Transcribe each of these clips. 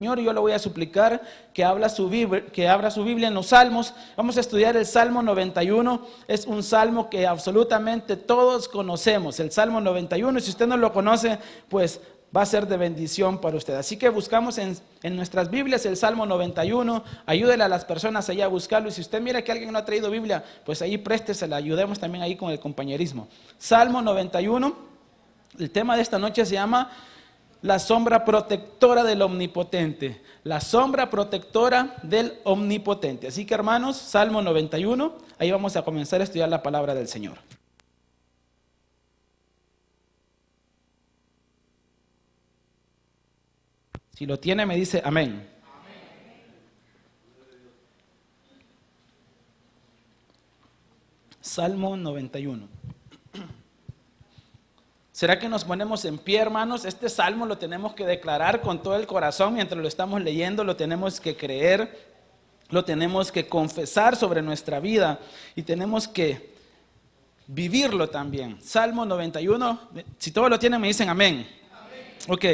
Señor, yo le voy a suplicar que abra su Biblia en los Salmos. Vamos a estudiar el Salmo 91. Es un salmo que absolutamente todos conocemos, el Salmo 91. Y si usted no lo conoce, pues va a ser de bendición para usted. Así que buscamos en nuestras Biblias el Salmo 91. Ayúdele a las personas allá a buscarlo. Y si usted mira que alguien no ha traído Biblia, pues ahí préstesela. Ayudemos también ahí con el compañerismo. Salmo 91. El tema de esta noche se llama la sombra protectora del Omnipotente. La sombra protectora del Omnipotente. Así que, hermanos, Salmo 91, ahí vamos a comenzar a estudiar la palabra del Señor. Si lo tiene, me dice amén. Salmo 91. ¿Será que nos ponemos en pie, hermanos? Este salmo lo tenemos que declarar con todo el corazón mientras lo estamos leyendo, lo tenemos que creer, lo tenemos que confesar sobre nuestra vida y tenemos que vivirlo también. Salmo 91, si todos lo tienen me dicen amén. Amén. Ok,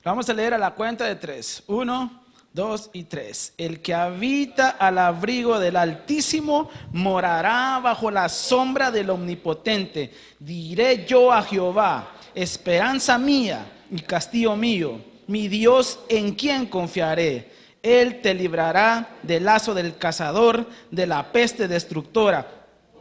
vamos a leer a la cuenta de 3. 1, 2 y 3. El que habita al abrigo del Altísimo morará bajo la sombra del Omnipotente. Diré yo a Jehová, esperanza mía y castillo mío, mi Dios en quien confiaré. Él te librará del lazo del cazador, de la peste destructora.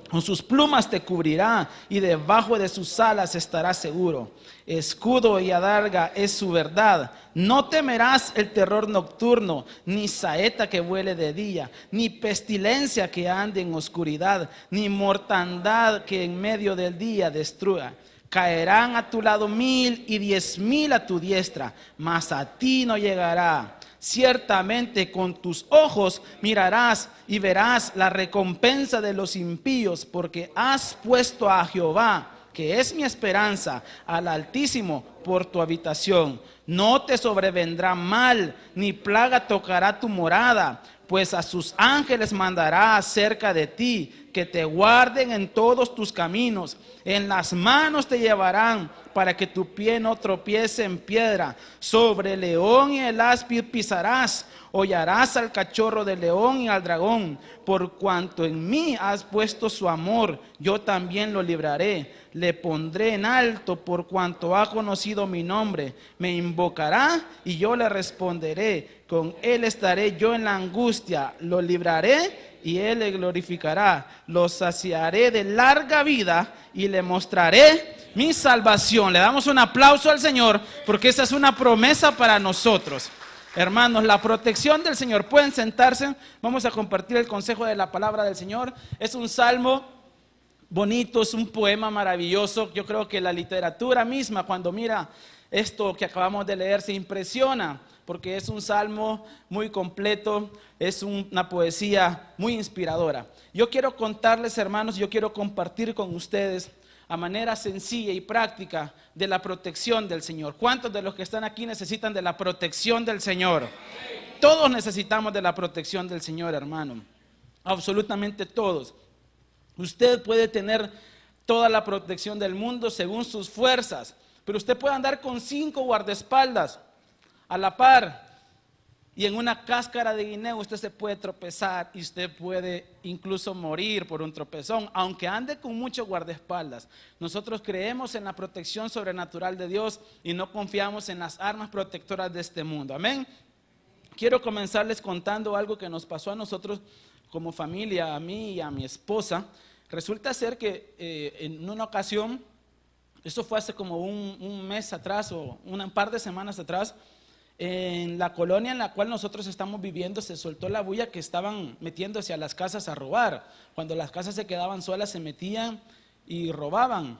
Con sus plumas te cubrirá y debajo de sus alas estarás seguro. Escudo y adarga es su verdad. No temerás el terror nocturno, ni saeta que vuele de día, ni pestilencia que ande en oscuridad, ni mortandad que en medio del día destruya. Caerán a tu lado 1000 y 10,000 a tu diestra, mas a ti no llegará. Ciertamente con tus ojos mirarás y verás la recompensa de los impíos, porque has puesto a Jehová, que es mi esperanza, al Altísimo por tu habitación. No te sobrevendrá mal, ni plaga tocará tu morada, pues a sus ángeles mandará acerca de ti, que te guarden en todos tus caminos. En las manos te llevarán, para que tu pie no tropiece en piedra. Sobre el león y el áspid pisarás, hollarás al cachorro del león y al dragón. Por cuanto en mí has puesto su amor, yo también lo libraré. Le pondré en alto por cuanto ha conocido mi nombre. Me invocará y yo le responderé. Con él estaré yo en la angustia. Lo libraré y él le glorificará. Lo saciaré de larga vida y le mostraré mi salvación. Le damos un aplauso al Señor porque esa es una promesa para nosotros. Hermanos, la protección del Señor. Pueden sentarse. Vamos a compartir el consejo de la palabra del Señor. Es un salmo bonito, es un poema maravilloso. Yo creo que la literatura misma, cuando mira esto que acabamos de leer, se impresiona, porque es un salmo muy completo, es una poesía muy inspiradora. Yo quiero contarles, hermanos, yo quiero compartir con ustedes a manera sencilla y práctica de la protección del Señor. ¿Cuántos de los que están aquí necesitan de la protección del Señor? Todos necesitamos de la protección del Señor, hermano. Absolutamente todos. Usted puede tener toda la protección del mundo según sus fuerzas, pero usted puede andar con 5 guardaespaldas a la par, y en una cáscara de guineo usted se puede tropezar y usted puede incluso morir por un tropezón, aunque ande con muchos guardaespaldas. Nosotros creemos en la protección sobrenatural de Dios y no confiamos en las armas protectoras de este mundo. Amén. Quiero comenzarles contando algo que nos pasó a nosotros como familia, a mí y a mi esposa. Resulta ser que en una ocasión, eso fue hace como un mes atrás o un par de semanas atrás, en la colonia en la cual nosotros estamos viviendo se soltó la bulla que estaban metiéndose a las casas a robar. Cuando las casas se quedaban solas se metían y robaban.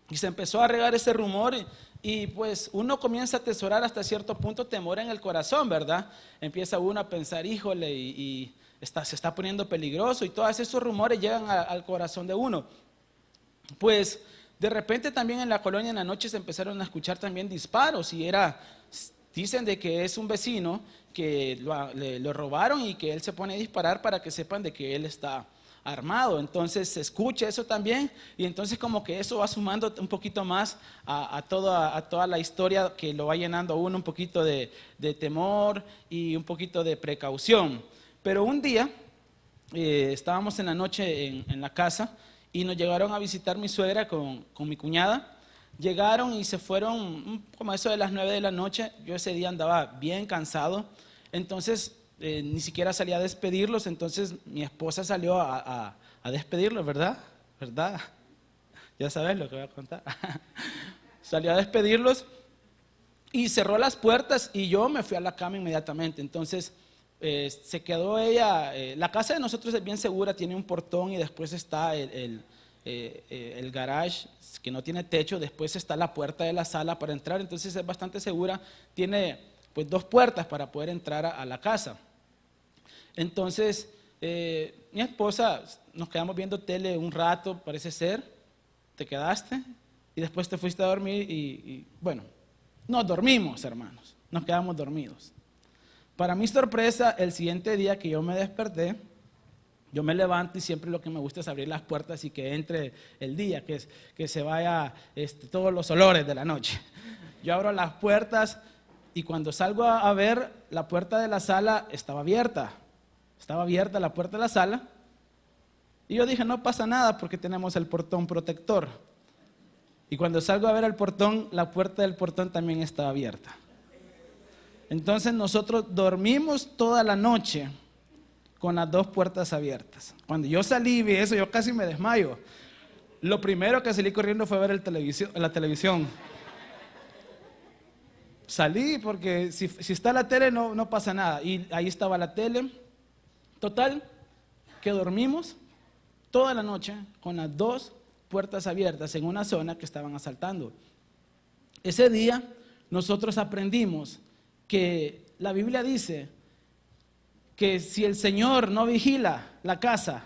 Y se empezó a regar ese rumor y pues uno comienza a atesorar hasta cierto punto temor en el corazón, ¿verdad? Empieza uno a pensar, híjole, se está poniendo peligroso, y todos esos rumores llegan al corazón de uno. Pues de repente también en la colonia en la noche se empezaron a escuchar también disparos y dicen de que es un vecino que lo robaron y que él se pone a disparar para que sepan de que él está armado. Entonces se escucha eso también y entonces como que eso va sumando un poquito más a toda la historia, que lo va llenando a uno un poquito de temor y un poquito de precaución. Pero un día estábamos en la noche en la casa y nos llegaron a visitar mi suegra con mi cuñada. Llegaron y se fueron como a eso de las 9 de la noche. Yo ese día andaba bien cansado, entonces ni siquiera salí a despedirlos. Entonces mi esposa salió a despedirlos, ¿verdad? ¿Verdad? Ya sabes lo que voy a contar. Salió a despedirlos y cerró las puertas y yo me fui a la cama inmediatamente. Entonces se quedó ella. La casa de nosotros es bien segura, tiene un portón y después está el garage que no tiene techo, después está la puerta de la sala para entrar, entonces es bastante segura, tiene pues 2 puertas para poder entrar a la casa. Entonces mi esposa, nos quedamos viendo tele un rato, parece ser, te quedaste y después te fuiste a dormir y bueno, nos dormimos, hermanos, nos quedamos dormidos. Para mi sorpresa, el siguiente día que yo me desperté, yo me levanto y siempre lo que me gusta es abrir las puertas y que entre el día, que se vaya todos los olores de la noche. Yo abro las puertas y cuando salgo a ver, la puerta de la sala estaba abierta. Estaba abierta la puerta de la sala. Y yo dije, no pasa nada porque tenemos el portón protector. Y cuando salgo a ver el portón, la puerta del portón también estaba abierta. Entonces nosotros dormimos toda la noche con las 2 puertas abiertas. Cuando yo salí y vi eso, yo casi me desmayo. Lo primero que salí corriendo fue ver la televisión. Salí porque si está la tele no pasa nada. Y ahí estaba la tele. Total, que dormimos toda la noche con las 2 puertas abiertas en una zona que estaban asaltando. Ese día nosotros aprendimos que la Biblia dice que si el Señor no vigila la casa,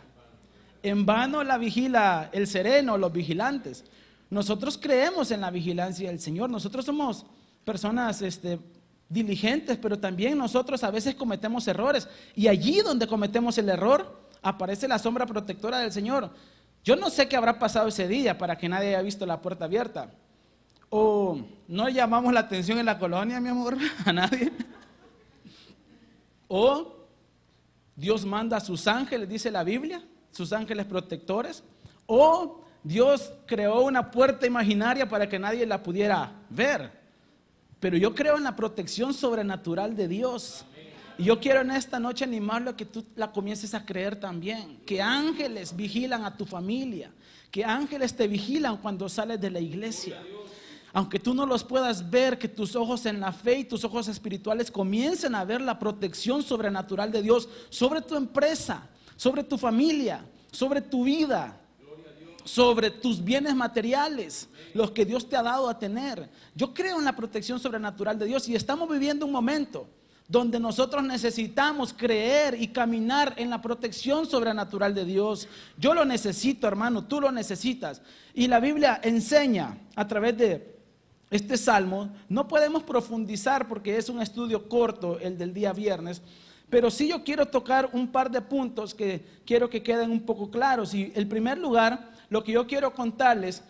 en vano la vigila el sereno, los vigilantes. Nosotros creemos en la vigilancia del Señor. Nosotros somos personas diligentes, pero también nosotros a veces cometemos errores. Y allí donde cometemos el error, aparece la sombra protectora del Señor. Yo no sé qué habrá pasado ese día para que nadie haya visto la puerta abierta. O no llamamos la atención en la colonia, mi amor, a nadie. O Dios manda a sus ángeles, dice la Biblia, sus ángeles protectores. O Dios creó una puerta imaginaria para que nadie la pudiera ver. Pero yo creo en la protección sobrenatural de Dios. Y yo quiero en esta noche animarlo a que tú la comiences a creer también. Que ángeles vigilan a tu familia. Que ángeles te vigilan cuando sales de la iglesia. Aunque tú no los puedas ver, que tus ojos en la fe y tus ojos espirituales comiencen a ver la protección sobrenatural de Dios sobre tu empresa, sobre tu familia, sobre tu vida, sobre tus bienes materiales, los que Dios te ha dado a tener. Yo creo en la protección sobrenatural de Dios y estamos viviendo un momento donde nosotros necesitamos creer y caminar en la protección sobrenatural de Dios. Yo lo necesito, hermano, tú lo necesitas. Y la Biblia enseña a través de este salmo. No podemos profundizar porque es un estudio corto el del día viernes, pero sí yo quiero tocar un par de puntos que quiero que queden un poco claros. Y en primer lugar, lo que yo quiero contarles,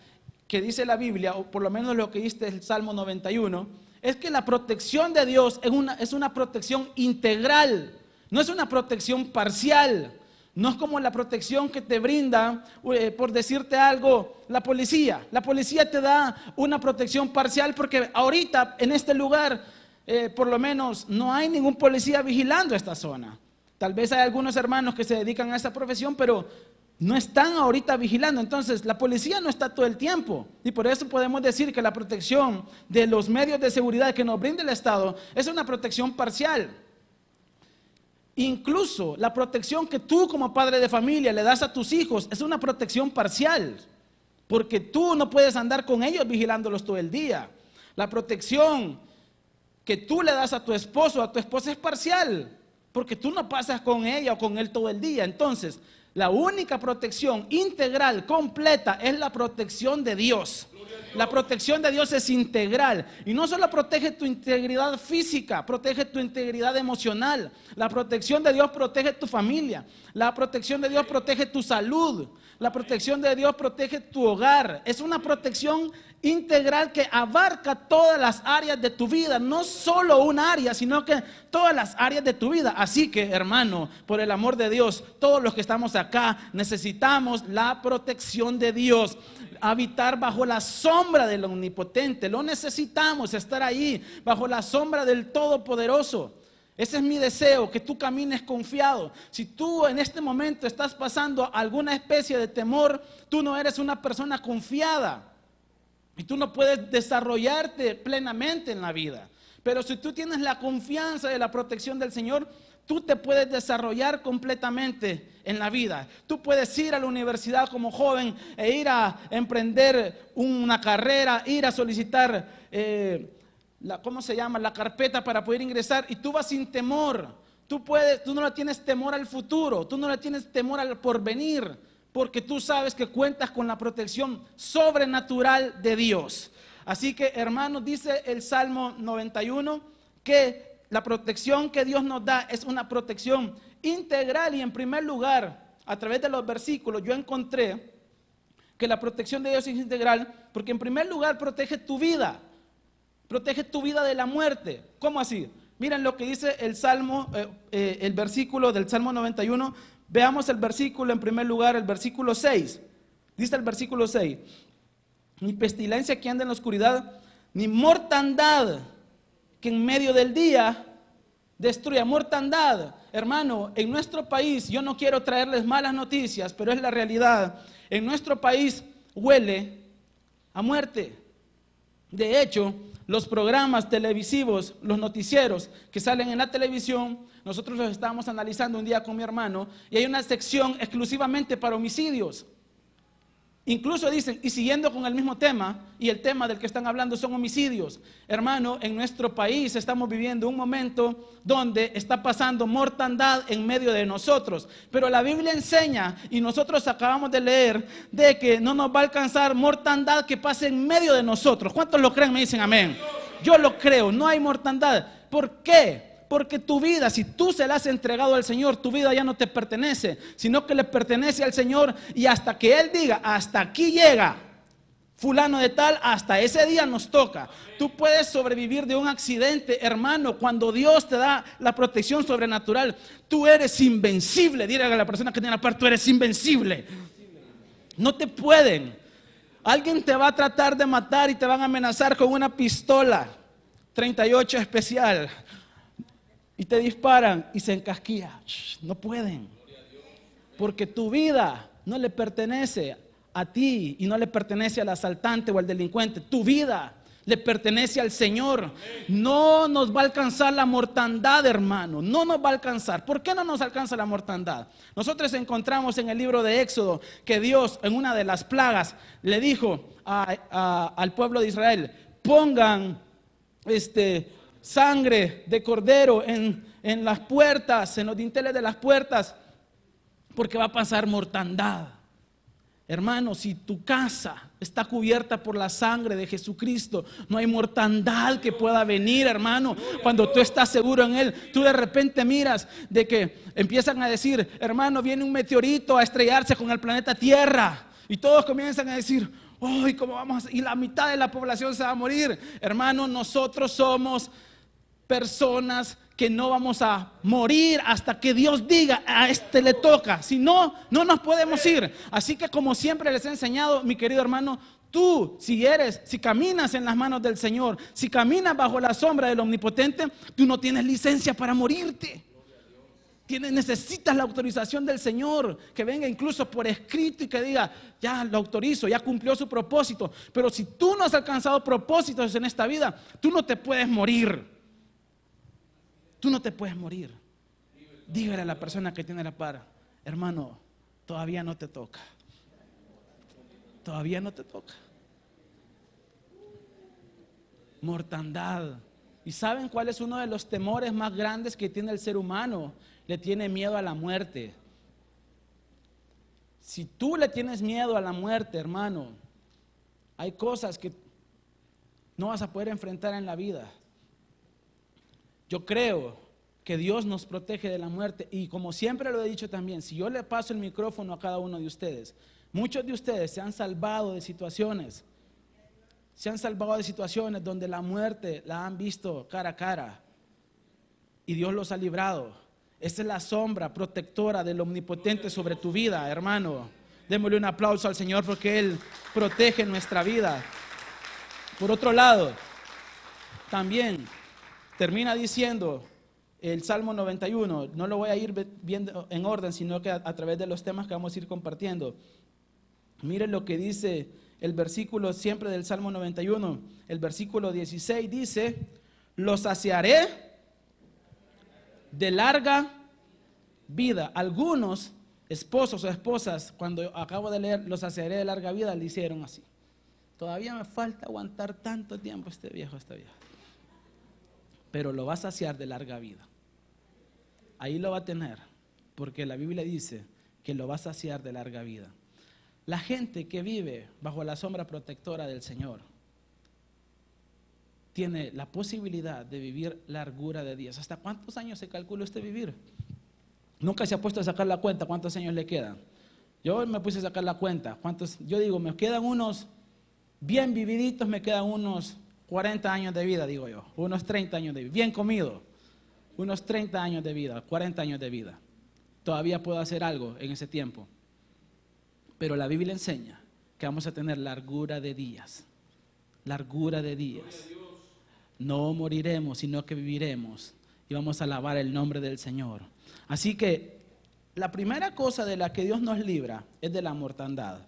que dice la Biblia, o por lo menos lo que dice el Salmo 91, es que la protección de Dios es una protección integral, no es una protección parcial. No es como la protección que te brinda, por decirte algo, la policía. La policía te da una protección parcial porque ahorita en este lugar, por lo menos, no hay ningún policía vigilando esta zona. Tal vez hay algunos hermanos que se dedican a esta profesión, pero no están ahorita vigilando. Entonces, la policía no está todo el tiempo. Y por eso podemos decir que la protección de los medios de seguridad que nos brinda el Estado es una protección parcial. Incluso la protección que tú como padre de familia le das a tus hijos es una protección parcial, porque tú no puedes andar con ellos vigilándolos todo el día. La protección que tú le das a tu esposo o a tu esposa es parcial, porque tú no pasas con ella o con él todo el día. Entonces, la única protección integral, completa, es la protección de Dios. La protección de Dios es integral y no solo protege tu integridad física, protege tu integridad emocional. La protección de Dios protege tu familia. La protección de Dios protege tu salud. La protección de Dios protege tu hogar. Es una protección integral que abarca todas las áreas de tu vida, no solo una área, sino que todas las áreas de tu vida. Así que, hermano, por el amor de Dios, todos los que estamos acá necesitamos la protección de Dios. Habitar bajo la sombra del Omnipotente, lo necesitamos, estar ahí bajo la sombra del Todopoderoso. Ese es mi deseo, que tú camines confiado. Si tú en este momento estás pasando alguna especie de temor, tú no eres una persona confiada y tú no puedes desarrollarte plenamente en la vida. Pero si tú tienes la confianza de la protección del Señor, tú te puedes desarrollar completamente en la vida. Tú puedes ir a la universidad como joven e ir a emprender una carrera, ir a solicitar la carpeta para poder ingresar, y tú vas sin temor. Tú no le tienes temor al futuro, tú no le tienes temor al porvenir, porque tú sabes que cuentas con la protección sobrenatural de Dios. Así que, hermanos, dice el Salmo 91 que la protección que Dios nos da es una protección integral. Y en primer lugar, a través de los versículos, yo encontré que la protección de Dios es integral porque en primer lugar protege tu vida de la muerte. ¿Cómo así? Miren lo que dice el Salmo, el versículo del Salmo 91. Veamos el versículo en primer lugar, el versículo 6. Dice el versículo 6: ni pestilencia que anda en la oscuridad, ni mortandad que en medio del día destruya. Mortandad, hermano, en nuestro país, yo no quiero traerles malas noticias, pero es la realidad. En nuestro país huele a muerte. De hecho, los programas televisivos, los noticieros que salen en la televisión, nosotros los estábamos analizando un día con mi hermano, y hay una sección exclusivamente para homicidios. Incluso dicen, y siguiendo con el mismo tema, y el tema del que están hablando son homicidios. Hermano, en nuestro país estamos viviendo un momento donde está pasando mortandad en medio de nosotros. Pero la Biblia enseña, y nosotros acabamos de leer, de que no nos va a alcanzar mortandad que pase en medio de nosotros. ¿Cuántos lo creen? Me dicen amén. Yo lo creo, no hay mortandad. ¿Por qué? Porque tu vida, si tú se la has entregado al Señor, tu vida ya no te pertenece, sino que le pertenece al Señor, y hasta que Él diga, hasta aquí llega fulano de tal, hasta ese día nos toca. Tú puedes sobrevivir de un accidente, hermano, cuando Dios te da la protección sobrenatural. Tú eres invencible. Dile a la persona que tiene la par, tú eres invencible. No te pueden. Alguien te va a tratar de matar y te van a amenazar con una pistola 38 especial. Y te disparan y se encasquilla. No pueden. Porque tu vida no le pertenece a ti y no le pertenece al asaltante o al delincuente. Tu vida le pertenece al Señor. No nos va a alcanzar la mortandad, hermano. No nos va a alcanzar. ¿Por qué no nos alcanza la mortandad? Nosotros encontramos en el libro de Éxodo que Dios, en una de las plagas, le dijo al pueblo de Israel: pongan sangre de cordero en las puertas, en los dinteles de las puertas, porque va a pasar mortandad. Hermano, si tu casa está cubierta por la sangre de Jesucristo, no hay mortandad que pueda venir, hermano. Cuando tú estás seguro en Él, tú de repente miras de que empiezan a decir: hermano, viene un meteorito a estrellarse con el planeta Tierra, y todos comienzan a decir: ¡ay, cómo vamos! Y la mitad de la población se va a morir. Hermano, nosotros somos personas que no vamos a morir hasta que Dios diga: a este le toca. Si no, no nos podemos ir. Así que, como siempre les he enseñado, mi querido hermano, tú, si caminas en las manos del Señor, si caminas bajo la sombra del Omnipotente, tú no tienes licencia para morirte. Necesitas la autorización del Señor, que venga incluso por escrito y que diga: ya lo autorizo, ya cumplió su propósito. Pero si tú no has alcanzado propósitos en esta vida, tú no te puedes morir. Tú no te puedes morir. Dígale a la persona que tiene la par: hermano, todavía no te toca. Todavía no te toca. Mortandad. ¿Y saben cuál es uno de los temores más grandes que tiene el ser humano? Le tiene miedo a la muerte. Si tú le tienes miedo a la muerte, hermano, Hay cosas que no vas a poder enfrentar en la vida. Yo creo que Dios nos protege de la muerte, y como siempre lo he dicho también, si yo le paso el micrófono a cada uno de ustedes, muchos de ustedes se han salvado de situaciones, donde la muerte la han visto cara a cara y Dios los ha librado. Esa es la sombra protectora del Omnipotente sobre tu vida, hermano. Démosle un aplauso al Señor porque Él protege nuestra vida. Por otro lado, también termina diciendo el Salmo 91, no lo voy a ir viendo en orden, sino que a través de los temas que vamos a ir compartiendo. Miren lo que dice el versículo siempre del Salmo 91, el versículo 16 dice: los saciaré de larga vida. Algunos esposos o esposas, cuando acabo de leer los saciaré de larga vida, le hicieron así. Todavía me falta aguantar tanto tiempo esta vieja. Pero lo va a saciar de larga vida. Ahí lo va a tener, porque la Biblia dice que lo va a saciar de larga vida. La gente que vive bajo la sombra protectora del Señor tiene la posibilidad de vivir largura de días. ¿Hasta cuántos años se calcula usted vivir? Nunca se ha puesto a sacar la cuenta cuántos años le quedan. Yo me puse a sacar la cuenta. Yo digo, me quedan unos, bien vividitos, me quedan unos 40 años de vida, digo yo. Unos 30 años de vida. Bien comido. Unos 30 años de vida, 40 años de vida. Todavía puedo hacer algo en ese tiempo. Pero la Biblia enseña que vamos a tener largura de días. Largura de días. No moriremos, sino que viviremos y vamos a alabar el nombre del Señor. Así que la primera cosa de la que Dios nos libra es de la mortandad.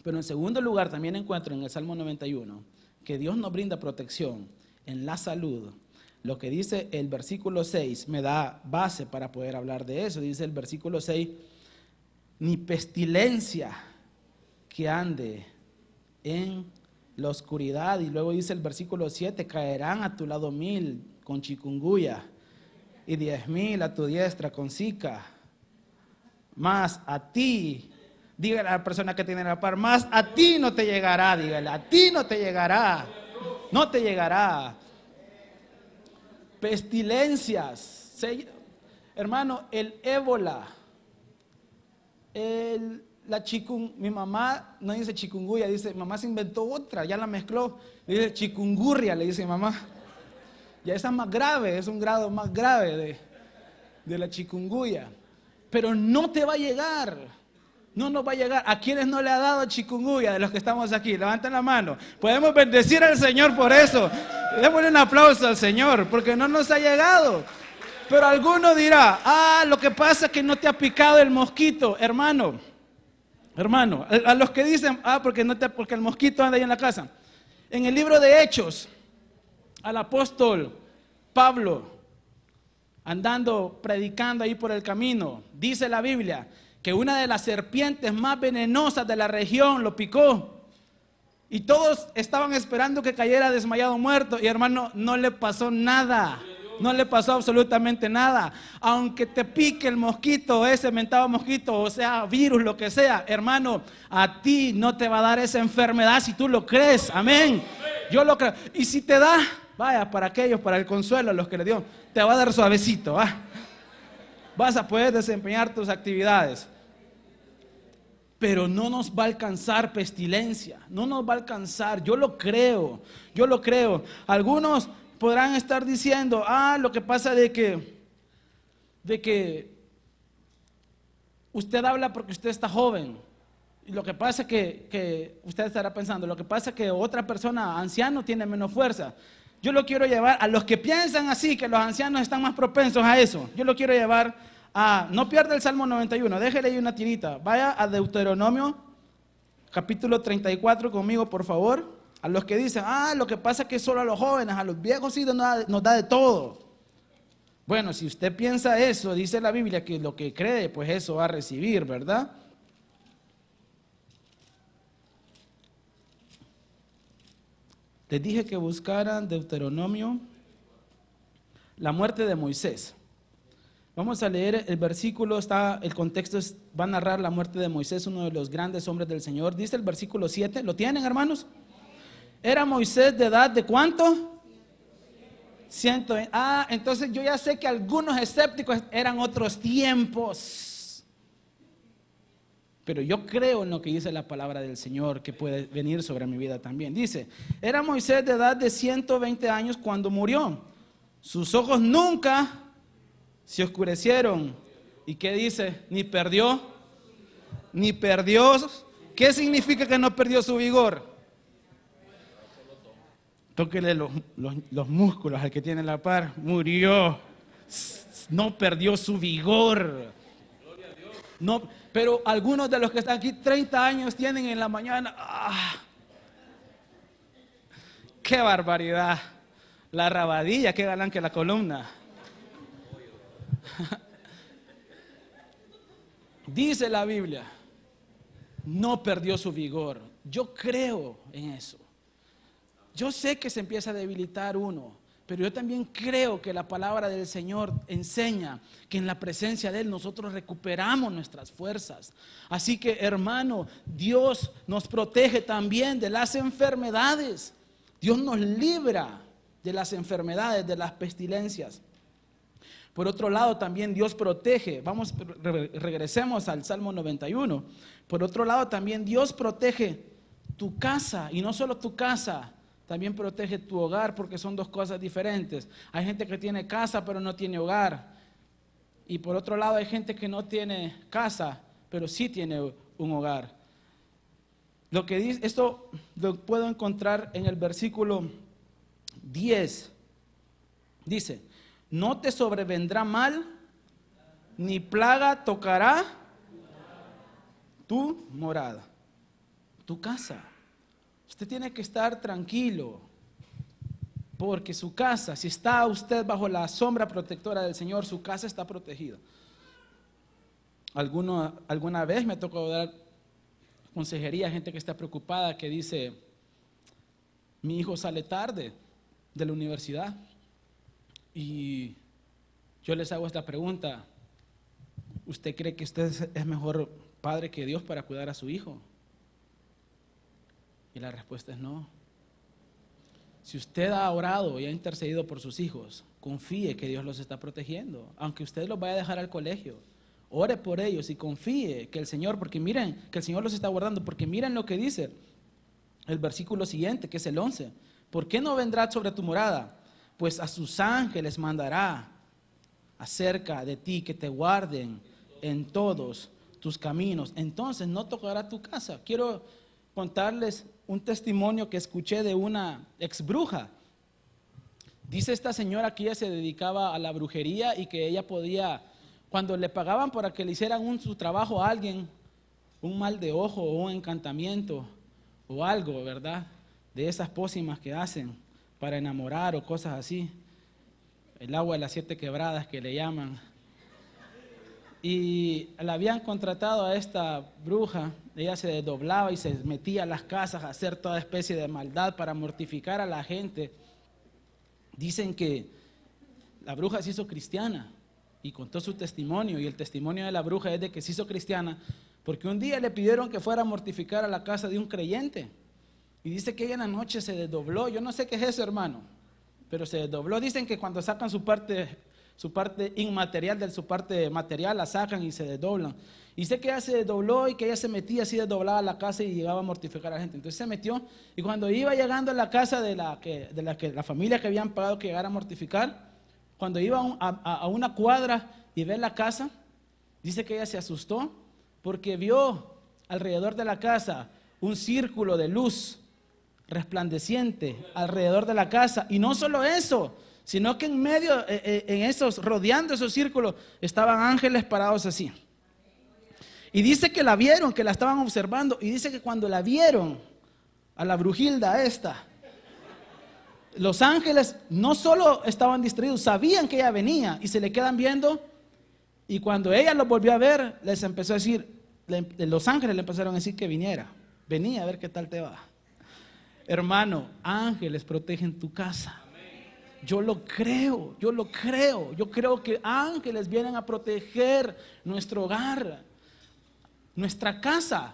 Pero en segundo lugar también encuentro en el Salmo 91 que Dios nos brinda protección en la salud. Lo que dice el versículo 6 me da base para poder hablar de eso. Dice el versículo 6: ni pestilencia que ande en la oscuridad. Y luego dice el versículo 7: caerán a tu lado 1000 con chikungunya y 10,000 a tu diestra con Zika. Más a ti, dígale a la persona que tiene la par, más a ti no te llegará, dígale, a ti no te llegará, no te llegará. Pestilencias, hermano, el ébola, mi mamá no dice chikungunya, dice, mamá se inventó otra, ya la mezcló, dice chikungurria, le dice mamá. Ya esa es más grave, es un grado más grave de la chikungunya. Pero no te va a llegar, no nos va a llegar. ¿A quienes no le ha dado chikungunya de los que estamos aquí? Levanten la mano. Podemos bendecir al Señor por eso. Démosle un aplauso al Señor, porque no nos ha llegado. Pero alguno dirá, lo que pasa es que no te ha picado el mosquito, hermano, a los que dicen, porque el mosquito anda ahí en la casa. En el libro de Hechos, al apóstol Pablo, andando, predicando ahí por el camino, dice la Biblia que una de las serpientes más venenosas de la región lo picó. Y todos estaban esperando que cayera desmayado muerto. Y hermano, no le pasó nada. No le pasó absolutamente nada. Aunque te pique el mosquito, ese mentado mosquito, o sea, virus, lo que sea, hermano, a ti no te va a dar esa enfermedad si tú lo crees. Amén. Yo lo creo. Y si te da, vaya, para el consuelo a los que le dio, te va a dar suavecito. Vas a poder desempeñar tus actividades. Pero no nos va a alcanzar pestilencia, no nos va a alcanzar, yo lo creo. Algunos podrán estar diciendo, lo que pasa de que usted habla porque usted está joven. Y lo que pasa es que usted estará pensando, lo que pasa es que otra persona, anciano, tiene menos fuerza. Yo lo quiero llevar a los que piensan así, que los ancianos están más propensos a eso. Yo lo quiero llevar no pierda el Salmo 91, déjele ahí una tirita. Vaya a Deuteronomio, capítulo 34 conmigo, por favor. A los que dicen, lo que pasa es que solo a los jóvenes, a los viejos sí nos da de todo. Bueno, si usted piensa eso, dice la Biblia que lo que cree, pues eso va a recibir, ¿verdad? Les dije que buscaran Deuteronomio, la muerte de Moisés. Vamos a leer el versículo, el contexto va a narrar la muerte de Moisés, uno de los grandes hombres del Señor. Dice el versículo 7, ¿lo tienen, hermanos? ¿Era Moisés de edad de cuánto? 120. Entonces yo ya sé que algunos escépticos eran otros tiempos. Pero yo creo en lo que dice la palabra del Señor, que puede venir sobre mi vida también. Dice, era Moisés de edad de 120 años cuando murió. Sus ojos nunca se oscurecieron. ¿Y qué dice? Ni perdió. ¿Qué significa que no perdió su vigor? Tóquele los músculos al que tiene la par. Murió. No perdió su vigor. No, pero algunos de los que están aquí 30 años tienen en la mañana. ¡Qué barbaridad! La rabadilla, qué galán que la columna. Dice la Biblia, no perdió su vigor. Yo creo en eso. Yo sé que se empieza a debilitar uno, pero yo también creo que la palabra del Señor enseña que en la presencia de Él nosotros recuperamos nuestras fuerzas. Así que, hermano, Dios nos protege también de las enfermedades. Dios nos libra de las enfermedades, de las pestilencias. Por otro lado, también Dios protege. Regresemos al Salmo 91. Por otro lado, también Dios protege tu casa, y no solo tu casa, también protege tu hogar, porque son dos cosas diferentes. Hay gente que tiene casa pero no tiene hogar, y por otro lado hay gente que no tiene casa pero sí tiene un hogar. Lo que dice, esto lo puedo encontrar en el versículo 10. Dice, no te sobrevendrá mal, ni plaga tocará tu morada, tu casa. Usted tiene que estar tranquilo, porque su casa, si está usted bajo la sombra protectora del Señor, su casa está protegida. Alguna vez me tocó dar consejería a gente que está preocupada, que dice, mi hijo sale tarde de la universidad, y yo les hago esta pregunta: ¿usted cree que usted es mejor padre que Dios para cuidar a su hijo? Y la respuesta es no. Si usted ha orado y ha intercedido por sus hijos, confíe que Dios los está protegiendo, aunque usted los vaya a dejar al colegio. Ore por ellos y confíe que el Señor, porque miren, que el Señor los está guardando, porque miren lo que dice el versículo siguiente, que es el 11. ¿Por qué no vendrá sobre tu morada? Pues a sus ángeles mandará acerca de ti, que te guarden en todos tus caminos. Entonces no tocará tu casa. Quiero contarles un testimonio que escuché de una ex bruja. Dice esta señora que ella se dedicaba a la brujería y que ella podía, cuando le pagaban para que le hicieran su trabajo a alguien, un mal de ojo o un encantamiento o algo, ¿verdad? De esas pócimas que hacen para enamorar o cosas así, el agua de las 7 quebradas que le llaman. Y la habían contratado a esta bruja. Ella se desdoblaba y se metía a las casas a hacer toda especie de maldad para mortificar a la gente. Dicen que la bruja se hizo cristiana y contó su testimonio, y el testimonio de la bruja es de que se hizo cristiana porque un día le pidieron que fuera a mortificar a la casa de un creyente, y dice que ella en la noche se desdobló. Yo no sé qué es eso, hermano, pero se desdobló. Dicen que cuando sacan su parte inmaterial de su parte material, la sacan y se desdoblan. Y sé que ella se desdobló y que ella se metía así, desdoblaba a la casa y llegaba a mortificar a la gente. Entonces se metió, y cuando iba llegando a la casa de la familia que habían pagado que llegara a mortificar, cuando iba a una cuadra y ve la casa, dice que ella se asustó porque vio alrededor de la casa un círculo de luz resplandeciente alrededor de la casa. Y no solo eso, sino que en medio, rodeando esos círculos, estaban ángeles parados así. Y dice que la vieron, que la estaban observando, y dice que cuando la vieron, a la brujilda esta, los ángeles no solo estaban distraídos, sabían que ella venía, y se le quedan viendo, y cuando ella los volvió a ver, les empezó a decir, los ángeles le empezaron a decir que venía a ver qué tal te va. Hermano, ángeles protegen tu casa. Yo lo creo, yo lo creo. Yo creo que ángeles vienen a proteger nuestro hogar, nuestra casa,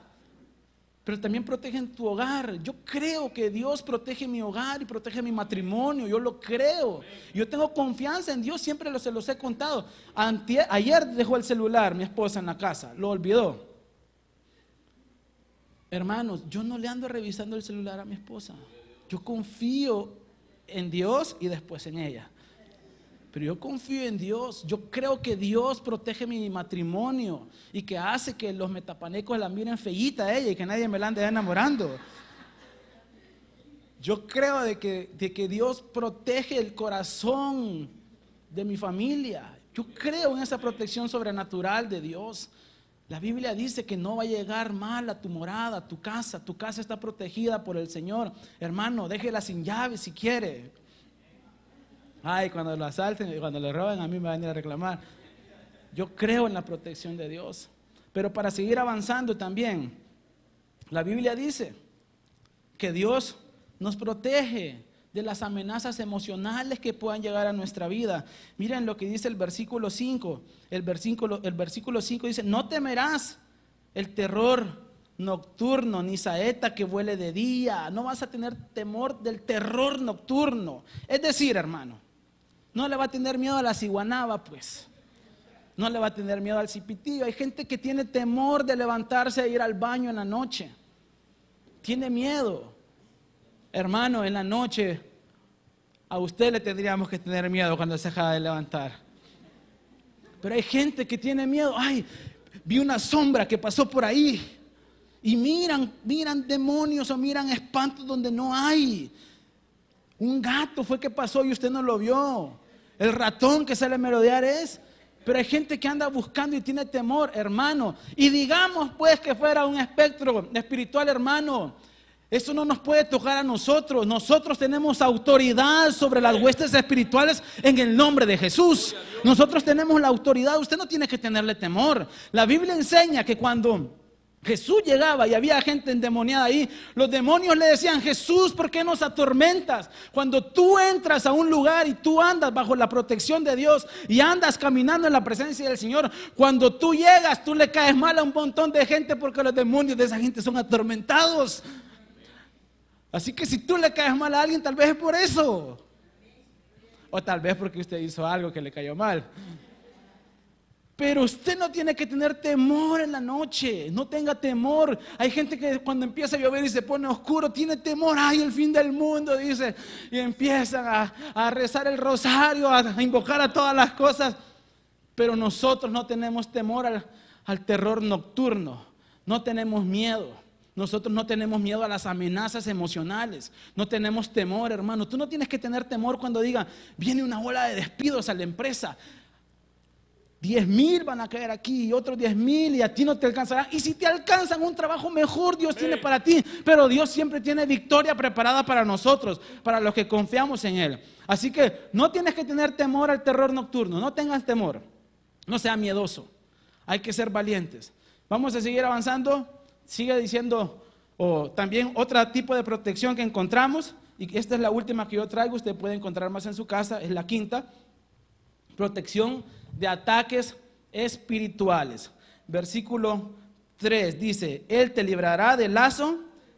pero también protegen tu hogar. Yo creo que Dios protege mi hogar y protege mi matrimonio. Yo lo creo. Yo tengo confianza en Dios, siempre se los he contado. Ayer dejó el celular mi esposa en la casa, lo olvidó. Hermanos, yo no le ando revisando el celular a mi esposa. Yo confío en Dios y después en ella. Pero yo confío en Dios. Yo creo que Dios protege mi matrimonio y que hace que los metapanecos la miren feíta a ella y que nadie me la ande enamorando. Yo creo de que Dios protege el corazón de mi familia. Yo creo en esa protección sobrenatural de Dios. La Biblia dice que no va a llegar mal a tu morada, a tu casa. Tu casa está protegida por el Señor. Hermano, déjela sin llave si quiere. Ay, cuando lo asalten y cuando le roben, a mí me van a venir a reclamar. Yo creo en la protección de Dios. Pero para seguir avanzando también, la Biblia dice que Dios nos protege de las amenazas emocionales que puedan llegar a nuestra vida. Miren lo que dice el versículo 5. El versículo 5 dice: no temerás el terror nocturno, ni saeta que vuele de día. No vas a tener temor del terror nocturno. Es decir, hermano, no le va a tener miedo a la ciguanaba, pues. No le va a tener miedo al cipitillo. Hay gente que tiene temor de levantarse e ir al baño en la noche. Tiene miedo. Hermano, en la noche a usted le tendríamos que tener miedo cuando se deja de levantar. Pero hay gente que tiene miedo. Ay, vi una sombra que pasó por ahí. Y miran demonios o miran espantos donde no hay. Un gato fue que pasó y usted no lo vio. El ratón que sale a merodear es. Pero hay gente que anda buscando y tiene temor, hermano. Y digamos pues que fuera un espectro espiritual, hermano. Eso no nos puede tocar a nosotros. Nosotros tenemos autoridad sobre las huestes espirituales en el nombre de Jesús. Nosotros tenemos la autoridad. Usted no tiene que tenerle temor. La Biblia enseña que cuando Jesús llegaba y había gente endemoniada ahí, los demonios le decían: Jesús, ¿por qué nos atormentas? Cuando tú entras a un lugar y tú andas bajo la protección de Dios y andas caminando en la presencia del Señor, cuando tú llegas, tú le caes mal a un montón de gente porque los demonios de esa gente son atormentados. Así que si tú le caes mal a alguien, tal vez es por eso. O tal vez porque usted hizo algo que le cayó mal. Pero usted no tiene que tener temor en la noche. No tenga temor. Hay gente que cuando empieza a llover y se pone oscuro, tiene temor. Ay, el fin del mundo, dice. Y empiezan a rezar el rosario, a invocar a todas las cosas. Pero nosotros no tenemos temor al terror nocturno. No tenemos miedo. Nosotros no tenemos miedo a las amenazas emocionales. No tenemos temor, hermano. Tú no tienes que tener temor cuando digan: viene una ola de despidos a la empresa. 10,000 van a caer aquí y otros 10,000 y a ti no te alcanzará. Y si te alcanzan un trabajo mejor, Dios tiene para ti. Pero Dios siempre tiene victoria preparada para nosotros, para los que confiamos en Él. Así que no tienes que tener temor al terror nocturno. No tengas temor. No sea miedoso. Hay que ser valientes. Vamos a seguir avanzando. Sigue diciendo, también otro tipo de protección que encontramos, y esta es la última que yo traigo, usted puede encontrar más en su casa, es la quinta: protección de ataques espirituales. Versículo 3 dice: Él te librará del lazo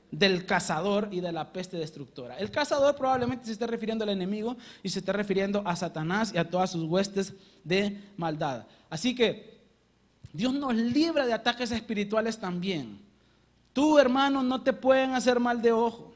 del cazador y de la peste destructora. El cazador probablemente se esté refiriendo al enemigo y se esté refiriendo a Satanás y a todas sus huestes de maldad. Así que Dios nos libra de ataques espirituales también. Tú, hermano, no te pueden hacer mal de ojo.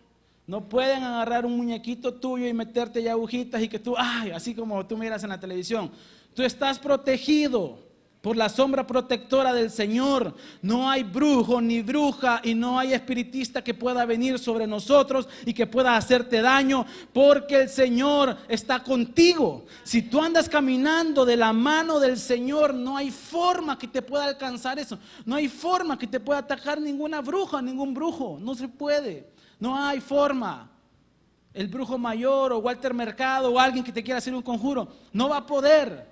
No pueden agarrar un muñequito tuyo y meterte ya agujitas y que tú, ay, así como tú miras en la televisión. Tú estás protegido por la sombra protectora del Señor. No hay brujo ni bruja y no hay espiritista que pueda venir sobre nosotros y que pueda hacerte daño, porque el Señor está contigo. Si tú andas caminando de la mano del Señor, no hay forma que te pueda alcanzar eso. No hay forma que te pueda atacar ninguna bruja, ningún brujo. No se puede. No hay forma. El brujo mayor o Walter Mercado o alguien que te quiera hacer un conjuro no va a poder.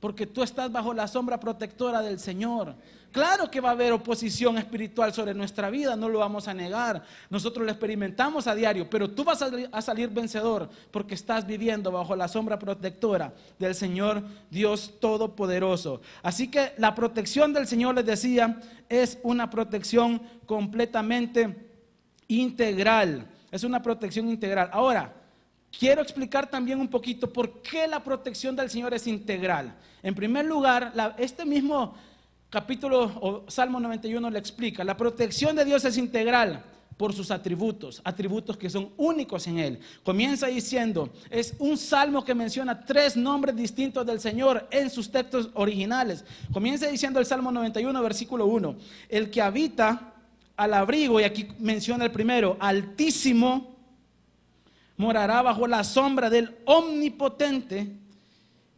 porque tú estás bajo la sombra protectora del Señor. Claro que va a haber oposición espiritual sobre nuestra vida, no lo vamos a negar. Nosotros lo experimentamos a diario, pero tú vas a salir vencedor porque estás viviendo bajo la sombra protectora del Señor Dios Todopoderoso. Así que la protección del Señor, les decía, es una protección completamente integral. Es una protección integral. Ahora, quiero explicar también un poquito por qué la protección del Señor es integral. En primer lugar, este mismo capítulo o Salmo 91 le explica, la protección de Dios es integral por sus atributos que son únicos en Él. Comienza diciendo, es un salmo que menciona 3 nombres distintos del Señor en sus textos originales. Comienza diciendo el Salmo 91, versículo 1, el que habita al abrigo, y aquí menciona el primero, Altísimo, morará bajo la sombra del Omnipotente.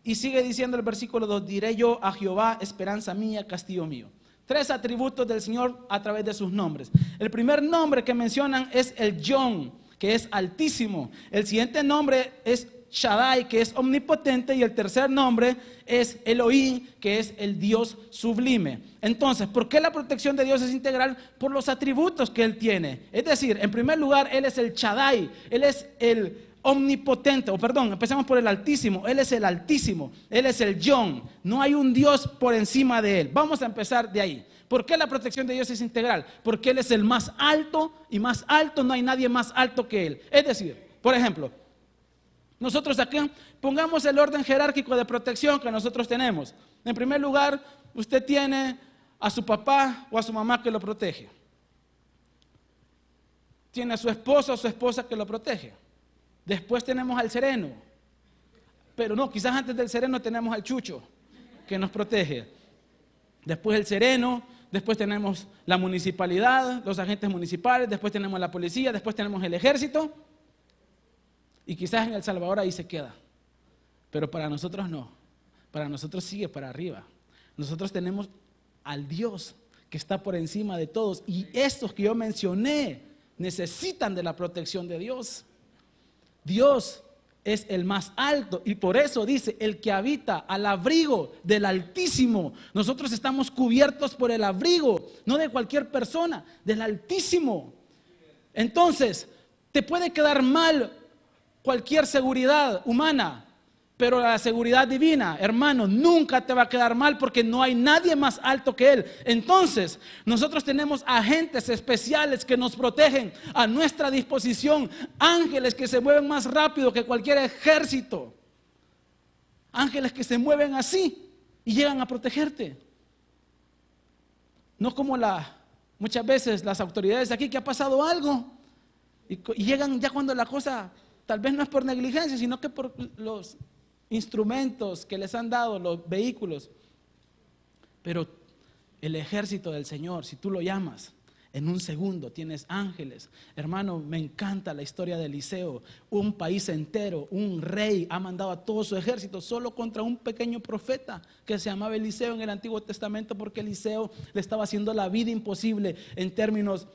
Y sigue diciendo el versículo 2, diré yo a Jehová, esperanza mía, castillo mío. 3 atributos del Señor a través de sus nombres. El primer nombre que mencionan es el Yon, que es Altísimo. El siguiente nombre es Shaddai, que es omnipotente. Y el tercer nombre es Elohim, que es el Dios sublime. Entonces, ¿por qué la protección de Dios es integral? Por los atributos que Él tiene. Es decir, en primer lugar, Él es el Shaddai, Él es el omnipotente, empecemos por el Altísimo. Él es el Altísimo, Él es el Yon. No hay un Dios por encima de Él. Vamos a empezar de ahí. ¿Por qué la protección de Dios es integral? Porque Él es el más alto, y más alto no hay nadie más alto que Él. Es decir, por ejemplo, nosotros aquí pongamos el orden jerárquico de protección que nosotros tenemos. En primer lugar, usted tiene a su papá o a su mamá que lo protege. Tiene a su esposo o su esposa que lo protege. Después tenemos al sereno, pero no, quizás antes del sereno tenemos al chucho que nos protege. Después el sereno, después tenemos la municipalidad, los agentes municipales, después tenemos la policía, después tenemos el ejército, y quizás en El Salvador ahí se queda. Pero para nosotros no, para nosotros sigue para arriba. Nosotros tenemos al Dios que está por encima de todos, y estos que yo mencioné necesitan de la protección de Dios. Dios es el más alto, y por eso dice, el que habita al abrigo del Altísimo. Nosotros estamos cubiertos por el abrigo, no de cualquier persona, del Altísimo. Entonces, te puede quedar mal cualquier seguridad humana, pero la seguridad divina, hermano, nunca te va a quedar mal, porque no hay nadie más alto que Él. Entonces, nosotros tenemos agentes especiales que nos protegen a nuestra disposición, ángeles que se mueven más rápido que cualquier ejército, ángeles que se mueven así y llegan a protegerte. No como muchas veces las autoridades aquí, que ha pasado algo y llegan ya cuando la cosa tal vez no es por negligencia, sino que por los instrumentos que les han dado, los vehículos. Pero el ejército del Señor, si tú lo llamas, en un segundo tienes ángeles. Hermano, me encanta la historia de Eliseo. Un país entero, un rey ha mandado a todo su ejército solo contra un pequeño profeta que se llamaba Eliseo en el Antiguo Testamento, porque Eliseo le estaba haciendo la vida imposible en términos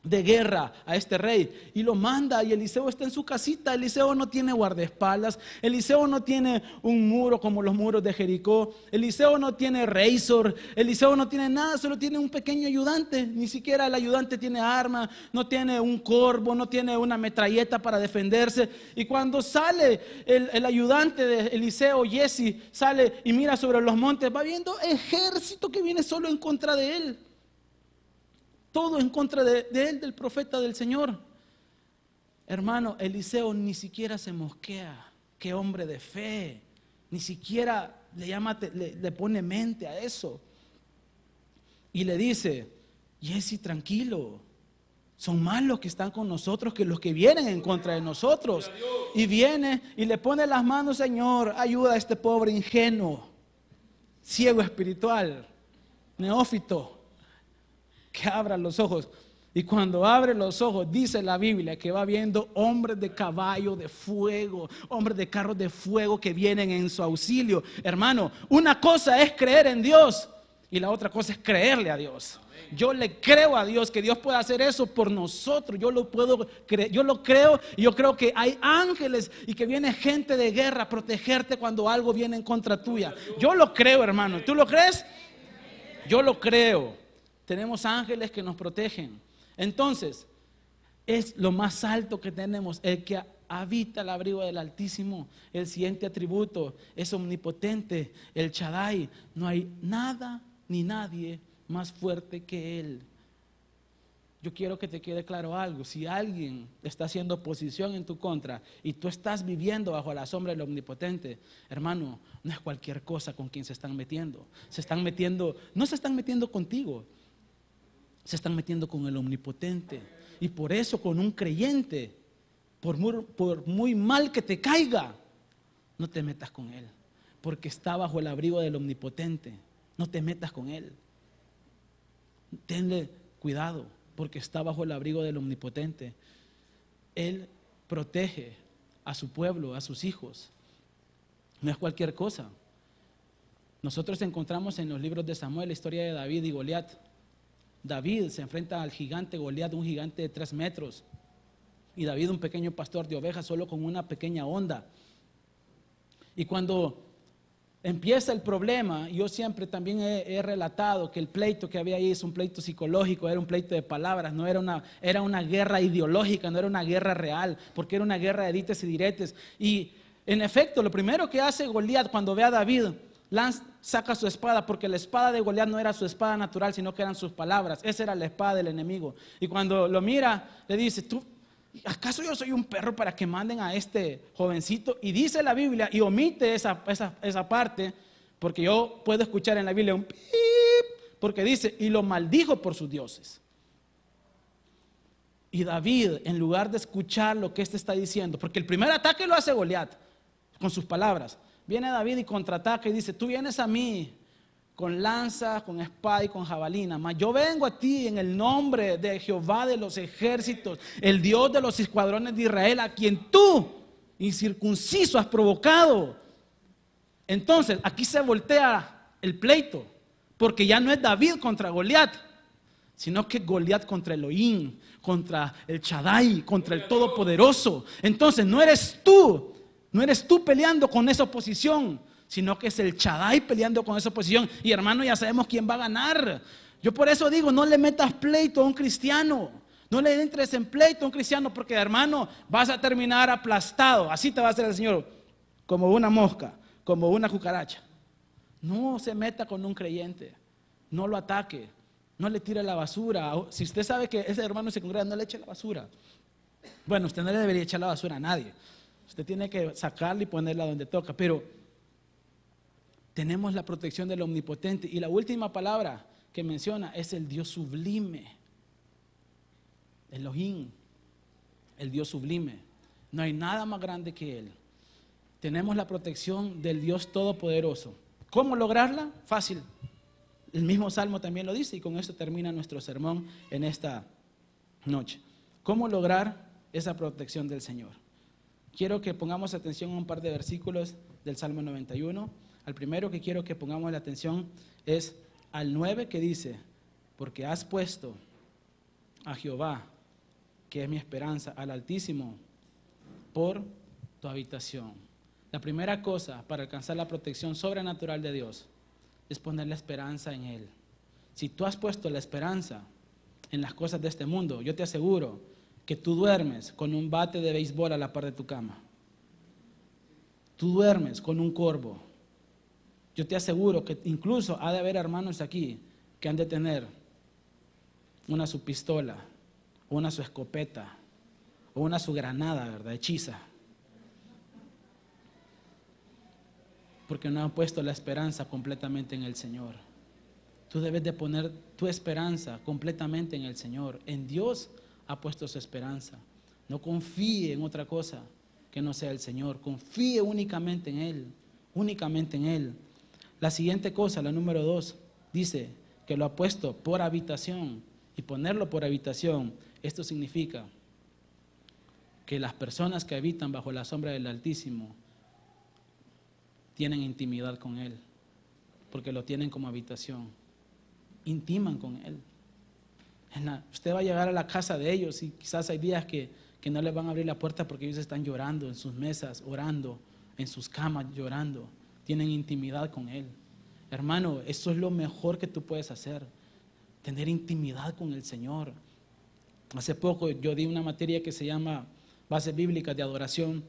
de guerra a este rey, y lo manda, y Eliseo está en su casita. Eliseo no tiene guardaespaldas, Eliseo no tiene un muro como los muros de Jericó, Eliseo no tiene razor, Eliseo no tiene nada, solo tiene un pequeño ayudante. Ni siquiera el ayudante tiene arma, no tiene un corvo, no tiene una metralleta para defenderse. Y cuando sale el ayudante de Eliseo, Jesse, sale y mira sobre los montes, va viendo ejército que viene solo en contra de él. Todo en contra de él, del profeta del Señor. Hermano, Eliseo ni siquiera se mosquea. Qué hombre de fe. Ni siquiera le pone mente a eso. Y le dice, Jesse, tranquilo. Son más los que están con nosotros que los que vienen en contra de nosotros. Y viene y le pone las manos, Señor, ayuda a este pobre ingenuo, ciego espiritual, neófito, que abra los ojos. Y cuando abre los ojos, dice la Biblia que va viendo hombres de caballo de fuego, hombres de carros de fuego que vienen en su auxilio. Hermano, una cosa es creer en Dios Y la otra cosa es creerle a Dios. Yo le creo a Dios que Dios puede hacer eso por nosotros. Yo lo puedo creer, yo lo creo, y yo creo que hay ángeles y que viene gente de guerra a protegerte cuando algo viene en contra tuya. Yo lo creo, hermano. ¿Tú lo crees? Yo lo creo. Tenemos ángeles que nos protegen. Entonces, es lo más alto que tenemos, el que habita el abrigo del Altísimo. El siguiente atributo es omnipotente, el Shaddai. No hay nada ni nadie más fuerte que Él. Yo quiero que te quede claro algo. Si alguien está haciendo oposición en tu contra y tú estás viviendo bajo la sombra del Omnipotente, hermano, no es cualquier cosa con quien se están metiendo. No se están metiendo contigo, se están metiendo con el Omnipotente. Y por eso con un creyente, por muy mal que te caiga, no te metas con él, porque está bajo el abrigo del Omnipotente. No te metas con él. Tenle cuidado, porque está bajo el abrigo del Omnipotente. Él protege a su pueblo, a sus hijos. No es cualquier cosa. Nosotros encontramos en los libros de Samuel la historia de David y Goliat. David se enfrenta al gigante Goliat, un gigante de 3 metros. Y David, un pequeño pastor de ovejas, solo con una pequeña onda. Y cuando empieza el problema, yo siempre también he relatado que el pleito que había ahí es un pleito psicológico, era un pleito de palabras, no era una guerra ideológica, no era una guerra real, porque era una guerra de dites y diretes. Y en efecto, lo primero que hace Goliat cuando ve a David, saca su espada, porque la espada de Goliat no era su espada natural, sino que eran sus palabras. Esa era la espada del enemigo. Y cuando lo mira, le dice: ¿acaso yo soy un perro para que manden a este jovencito? Y dice la Biblia, y omite esa parte, porque yo puedo escuchar en la Biblia un pip, porque dice: y lo maldijo por sus dioses. Y David, en lugar de escuchar lo que está diciendo, porque el primer ataque lo hace Goliat con sus palabras, viene David y contraataca y dice: tú vienes a mí con lanza, con espada y con jabalina, mas yo vengo a ti en el nombre de Jehová de los ejércitos, el Dios de los escuadrones de Israel, a quien tú, incircunciso, has provocado. Entonces aquí se voltea el pleito, porque ya no es David contra Goliat, sino que Goliat contra Elohim, contra el Shaddai, contra el Todopoderoso. Entonces no eres tú peleando con esa oposición, sino que es el Shaddai peleando con esa oposición. Y hermano, ya sabemos quién va a ganar. Yo por eso digo, no le metas pleito a un cristiano, no le entres en pleito a un cristiano, porque hermano, vas a terminar aplastado. Así te va a hacer el Señor, como una mosca, como una cucaracha. No se meta con un creyente, no lo ataque, no le tire la basura. Si usted sabe que ese hermano se congrega, no le eche la basura. Bueno, usted no le debería echar la basura a nadie. Usted tiene que sacarla y ponerla donde toca, pero tenemos la protección del Omnipotente. Y la última palabra que menciona es el Dios sublime. Elohim, el Dios sublime. No hay nada más grande que Él. Tenemos la protección del Dios Todopoderoso. ¿Cómo lograrla? Fácil. El mismo Salmo también lo dice, y con esto termina nuestro sermón en esta noche. ¿Cómo lograr esa protección del Señor? Quiero que pongamos atención a un par de versículos del Salmo 91. Al primero que quiero que pongamos la atención es al 9, que dice: porque has puesto a Jehová, que es mi esperanza, al Altísimo, por tu habitación. La primera cosa para alcanzar la protección sobrenatural de Dios es poner la esperanza en Él. Si tú has puesto la esperanza en las cosas de este mundo, yo te aseguro que tú duermes con un bate de béisbol a la par de tu cama. Tú duermes con un corvo. Yo te aseguro que incluso ha de haber hermanos aquí que han de tener una su pistola, o una su escopeta, o una su granada, ¿verdad? Hechiza. Porque no han puesto la esperanza completamente en el Señor. Tú debes de poner tu esperanza completamente en el Señor. En Dios ha puesto su esperanza. No confíe en otra cosa que no sea el Señor. Confíe únicamente en Él, únicamente en Él. La siguiente cosa, la número 2, dice que lo ha puesto por habitación. Y ponerlo por habitación, esto significa que las personas que habitan bajo la sombra del Altísimo tienen intimidad con Él, porque lo tienen como habitación. intiman con Él. Usted va a llegar a la casa de ellos y quizás hay días que no les van a abrir la puerta porque ellos están llorando en sus mesas, orando, en sus camas llorando. Tienen intimidad con Él. Hermano, eso es lo mejor que tú puedes hacer, tener intimidad con el Señor. Hace poco yo di una materia que se llama Bases Bíblicas de Adoración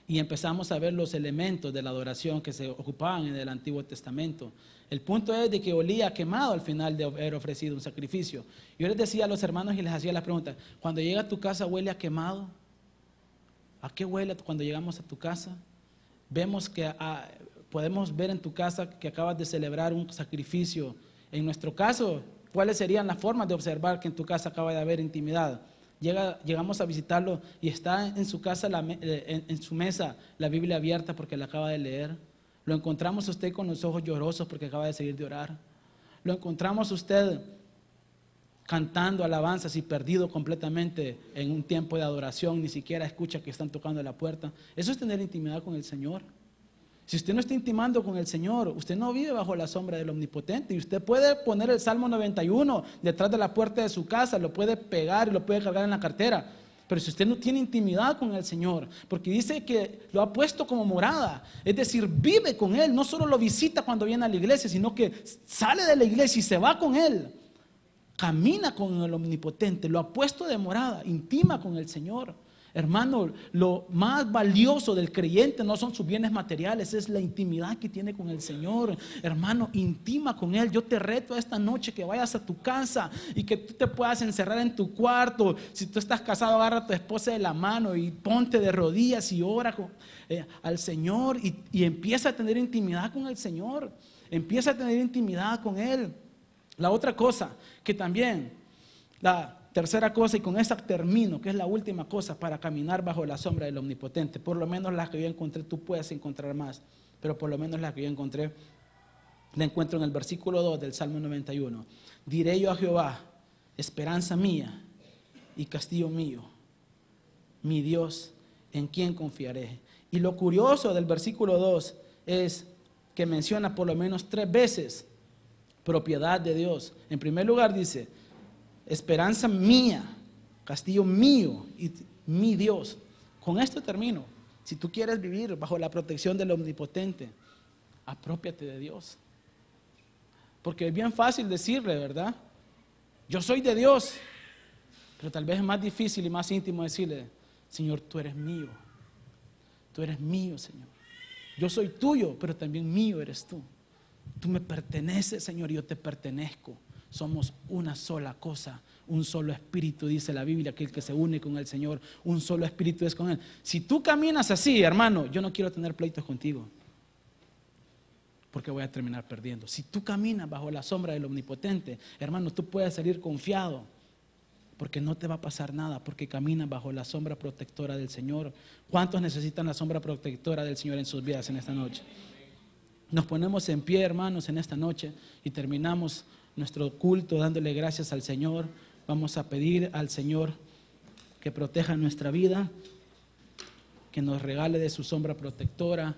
y empezamos a ver los elementos de la adoración que se ocupaban en el Antiguo Testamento. El punto es de que olía quemado al final de haber ofrecido un sacrificio. Yo les decía a los hermanos y les hacía la pregunta: cuando llega a tu casa, ¿huele a quemado? ¿A qué huele cuando llegamos a tu casa? Vemos que podemos ver en tu casa que acabas de celebrar un sacrificio. En nuestro caso, ¿cuáles serían las formas de observar que en tu casa acaba de haber intimidad? Llegamos a visitarlo y está en su casa, en su mesa, la Biblia abierta porque la acaba de leer. Lo encontramos a usted con los ojos llorosos porque acaba de seguir de orar. Lo encontramos a usted cantando alabanzas y perdido completamente en un tiempo de adoración, ni siquiera escucha que están tocando la puerta. Eso es tener intimidad con el Señor. Si usted no está intimando con el Señor, usted no vive bajo la sombra del Omnipotente. Y usted puede poner el Salmo 91 detrás de la puerta de su casa, lo puede pegar y lo puede cargar en la cartera. Pero si usted no tiene intimidad con el Señor, porque dice que lo ha puesto como morada, es decir, vive con Él, no solo lo visita cuando viene a la iglesia, sino que sale de la iglesia y se va con Él. Camina con el Omnipotente, lo ha puesto de morada, intima con el Señor. Hermano, lo más valioso del creyente no son sus bienes materiales, es la intimidad que tiene con el Señor. Hermano, intima con Él. Yo te reto esta noche que vayas a tu casa y que tú te puedas encerrar en tu cuarto. Si tú estás casado, agarra a tu esposa de la mano y ponte de rodillas y ora al Señor y empieza a tener intimidad con el Señor. Empieza a tener intimidad con Él. La otra cosa que también, la tercera cosa, y con esta termino, que es la última cosa para caminar bajo la sombra del Omnipotente, por lo menos la que yo encontré, tú puedes encontrar más, pero por lo menos la que yo encontré, la encuentro en el versículo 2 del Salmo 91. Diré yo a Jehová, esperanza mía y castillo mío, mi Dios, en quien confiaré. Y lo curioso del versículo 2 es que menciona por lo menos 3 veces propiedad de Dios. En primer lugar dice, esperanza mía, castillo mío y mi Dios. Con esto termino. Si tú quieres vivir bajo la protección del Omnipotente, aprópiate de Dios. Porque es bien fácil decirle, ¿verdad? Yo soy de Dios. Pero tal vez es más difícil y más íntimo decirle, Señor, tú eres mío. Tú eres mío, Señor. Yo soy tuyo, pero también mío eres tú. Tú me perteneces, Señor, y yo te pertenezco. Somos una sola cosa, un solo espíritu, dice la Biblia, que el que se une con el Señor, un solo espíritu es con Él. Si tú caminas así, hermano, yo no quiero tener pleitos contigo, porque voy a terminar perdiendo. Si tú caminas bajo la sombra del Omnipotente, hermano, tú puedes salir confiado, porque no te va a pasar nada, porque caminas bajo la sombra protectora del Señor. ¿Cuántos necesitan la sombra protectora del Señor en sus vidas en esta noche? Nos ponemos en pie, hermanos, en esta noche y terminamos nuestro culto dándole gracias al Señor. Vamos a pedir al Señor que proteja nuestra vida, que nos regale de su sombra protectora.